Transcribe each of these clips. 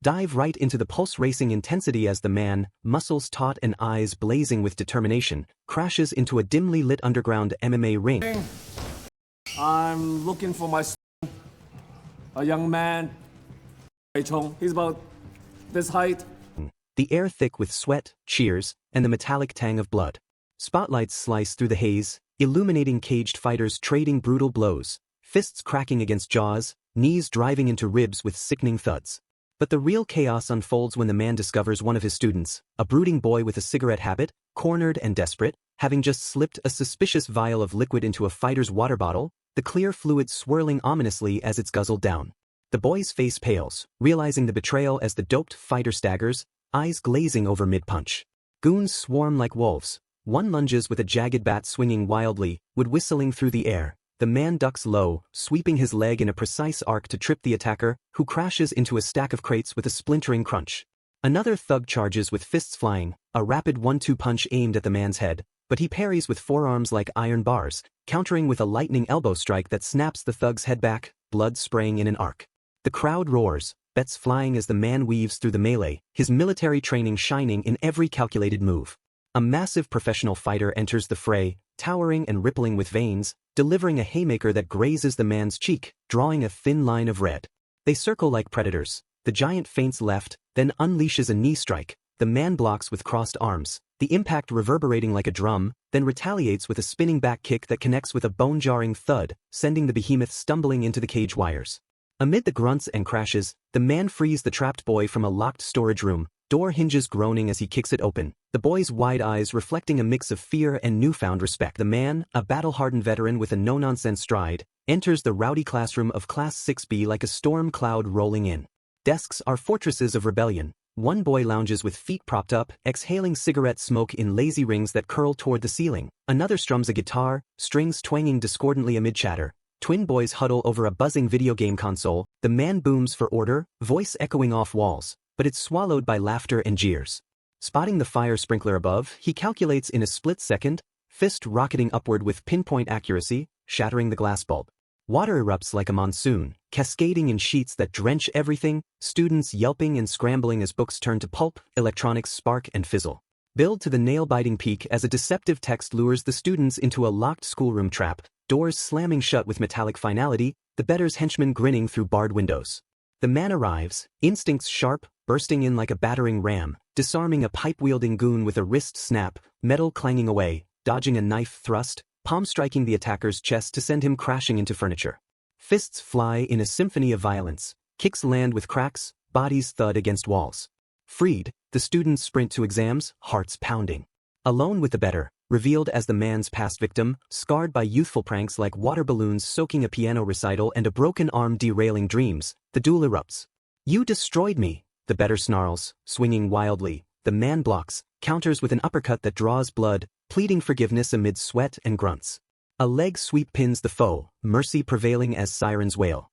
dive right into the pulse-racing intensity as the man, muscles taut and eyes blazing with determination, crashes into a dimly lit underground MMA ring. I'm looking for my son, a young man. He's about this height. The air thick with sweat, cheers, and the metallic tang of blood. Spotlights slice through the haze, illuminating caged fighters trading brutal blows, fists cracking against jaws, knees driving into ribs with sickening thuds. But the real chaos unfolds when the man discovers one of his students, a brooding boy with a cigarette habit, cornered and desperate, having just slipped a suspicious vial of liquid into a fighter's water bottle, the clear fluid swirling ominously as it's guzzled down. The boy's face pales, realizing the betrayal as the doped fighter staggers, eyes glazing over mid-punch. Goons swarm like wolves. One lunges with a jagged bat swinging wildly, wood whistling through the air. The man ducks low, sweeping his leg in a precise arc to trip the attacker, who crashes into a stack of crates with a splintering crunch. Another thug charges with fists flying, a rapid 1-2 punch aimed at the man's head, but he parries with forearms like iron bars, countering with a lightning elbow strike that snaps the thug's head back, blood spraying in an arc. The crowd roars, bets flying as the man weaves through the melee, his military training shining in every calculated move. A massive professional fighter enters the fray, towering and rippling with veins, delivering a haymaker that grazes the man's cheek, drawing a thin line of red. They circle like predators. The giant feints left, then unleashes a knee strike. The man blocks with crossed arms, the impact reverberating like a drum, then retaliates with a spinning back kick that connects with a bone-jarring thud, sending the behemoth stumbling into the cage wires. Amid the grunts and crashes, the man frees the trapped boy from a locked storage room, door hinges groaning as he kicks it open, the boy's wide eyes reflecting a mix of fear and newfound respect. The man, a battle-hardened veteran with a no-nonsense stride, enters the rowdy classroom of Class 6B like a storm cloud rolling in. Desks are fortresses of rebellion. One boy lounges with feet propped up, exhaling cigarette smoke in lazy rings that curl toward the ceiling. Another strums a guitar, strings twanging discordantly amid chatter. Twin boys huddle over a buzzing video game console. The man booms for order, voice echoing off walls, but it's swallowed by laughter and jeers. Spotting the fire sprinkler above, he calculates in a split second, fist rocketing upward with pinpoint accuracy, shattering the glass bulb. Water erupts like a monsoon, cascading in sheets that drench everything, students yelping and scrambling as books turn to pulp, electronics spark and fizzle. Build to the nail-biting peak as a deceptive text lures the students into a locked schoolroom trap, doors slamming shut with metallic finality, the better's henchmen grinning through barred windows. The man arrives, instincts sharp, bursting in like a battering ram, disarming a pipe-wielding goon with a wrist snap, metal clanging away, dodging a knife thrust, palm striking the attacker's chest to send him crashing into furniture. Fists fly in a symphony of violence, kicks land with cracks, bodies thud against walls. Freed, the students sprint to exams, hearts pounding. Alone with the better, revealed as the man's past victim, scarred by youthful pranks like water balloons soaking a piano recital and a broken arm derailing dreams, the duel erupts. "You destroyed me," the better snarls, swinging wildly. The man blocks, counters with an uppercut that draws blood, pleading forgiveness amid sweat and grunts. A leg sweep pins the foe, mercy prevailing as sirens wail.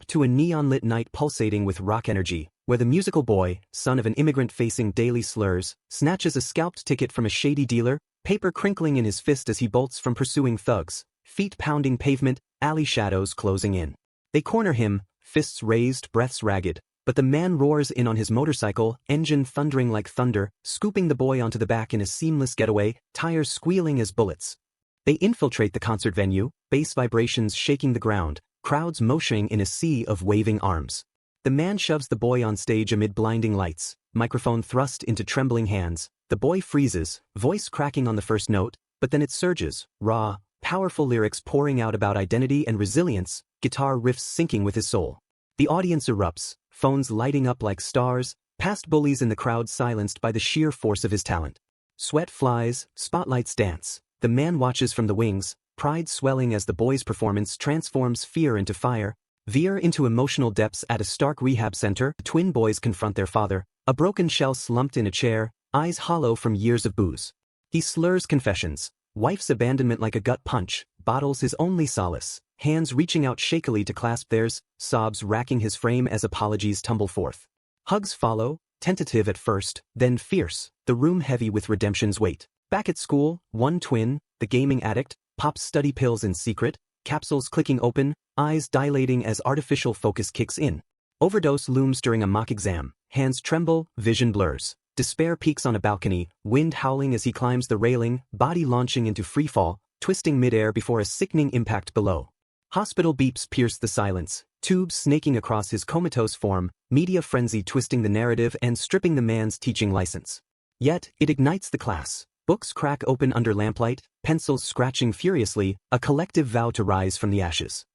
To a neon-lit night pulsating with rock energy, where the musical boy, son of an immigrant facing daily slurs, snatches a scalped ticket from a shady dealer, paper crinkling in his fist as he bolts from pursuing thugs, feet pounding pavement, alley shadows closing in. They corner him, fists raised, breaths ragged, but the man roars in on his motorcycle, engine thundering like thunder, scooping the boy onto the back in a seamless getaway, tires squealing as bullets. They infiltrate the concert venue, bass vibrations shaking the ground, crowds moshing in a sea of waving arms. The man shoves the boy on stage amid blinding lights, microphone thrust into trembling hands. The boy freezes, voice cracking on the first note, but then it surges, raw, powerful lyrics pouring out about identity and resilience, guitar riffs syncing with his soul. The audience erupts, phones lighting up like stars, past bullies in the crowd silenced by the sheer force of his talent. Sweat flies, spotlights dance. The man watches from the wings, pride swelling as the boy's performance transforms fear into fire. Veer into emotional depths at a stark rehab center. Twin boys confront their father, a broken shell slumped in a chair, eyes hollow from years of booze. He slurs confessions, wife's abandonment like a gut punch, bottles his only solace, hands reaching out shakily to clasp theirs, sobs racking his frame as apologies tumble forth. Hugs follow, tentative at first, then fierce, the room heavy with redemption's weight. Back at school, one twin, the gaming addict, pops study pills in secret, capsules clicking open, eyes dilating as artificial focus kicks in. Overdose looms during a mock exam, hands tremble, vision blurs. Despair peaks on a balcony, wind howling as he climbs the railing, body launching into freefall, twisting midair before a sickening impact below. Hospital beeps pierce the silence, tubes snaking across his comatose form, media frenzy twisting the narrative and stripping the man's teaching license. Yet, it ignites the class. Books crack open under lamplight, pencils scratching furiously, a collective vow to rise from the ashes.